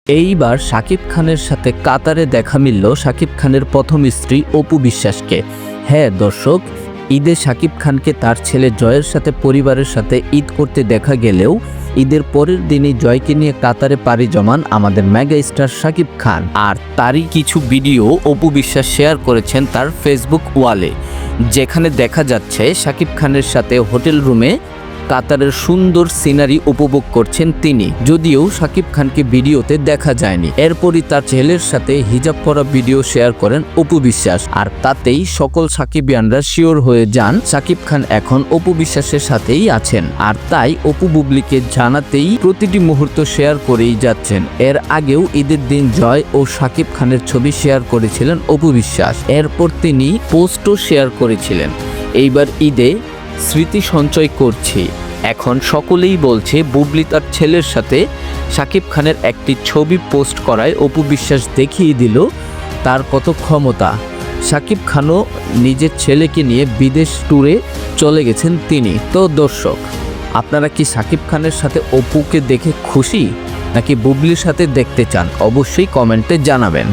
এইবার শাকিব খানের সাথে কাতারে দেখা মিলল শাকিব খানের প্রথম স্ত্রী অপু বিশ্বাসকে। হ্যাঁ দর্শক, ঈদে শাকিব খানকে তার ছেলে জয়ের সাথে পরিবারের সাথে ঈদ করতে দেখা গেলেও ঈদের পরের দিনই জয়কে নিয়ে কাতারে পাড়ি জমান আমাদের মেগা স্টার শাকিব খান। আর তারই কিছু ভিডিও অপু বিশ্বাস শেয়ার করেছেন তার ফেসবুক ওয়ালে, যেখানে দেখা যাচ্ছে শাকিব খানের সাথে হোটেল রুমে কাতারের সুন্দর সিনারি উপভোগ করছেন তিনি, যদিও শাকিব খানকে ভিডিওতে দেখা যায়নি। এরপরই তার ছেলের সাথে হিজাব পরা ভিডিও শেয়ার করেন অপু বিশ্বাস, আর তাতেই সকল সাকিবিয়ানরা শিওর হয়ে যান শাকিব খান এখন অপু বিশ্বাসের সাথেই আছেন। আর তাই অপু বুবলিকে জানাতেই প্রতিটি মুহূর্ত শেয়ার করেই যাচ্ছেন। এর আগেও ঈদের দিন জয় ও শাকিব খানের ছবি শেয়ার করেছিলেন অপু বিশ্বাস, এরপর তিনি পোস্টও শেয়ার করেছিলেন। এইবার ঈদে স্মৃতি সঞ্চয় করছি, এখন সকলেই বলছে বুবলি তার ছেলের সাথে শাকিব খানের একটি ছবি পোস্ট করায় অপু বিশ্বাস দেখিয়ে দিল তার কত ক্ষমতা। শাকিব খানও নিজের ছেলেকে নিয়ে বিদেশ ট্যুরে চলে গেছেন তিনি। তো দর্শক, আপনারা কি শাকিব খানের সাথে অপুকে দেখে খুশি নাকি বুবলির সাথে দেখতে চান? অবশ্যই কমেন্টে জানাবেন।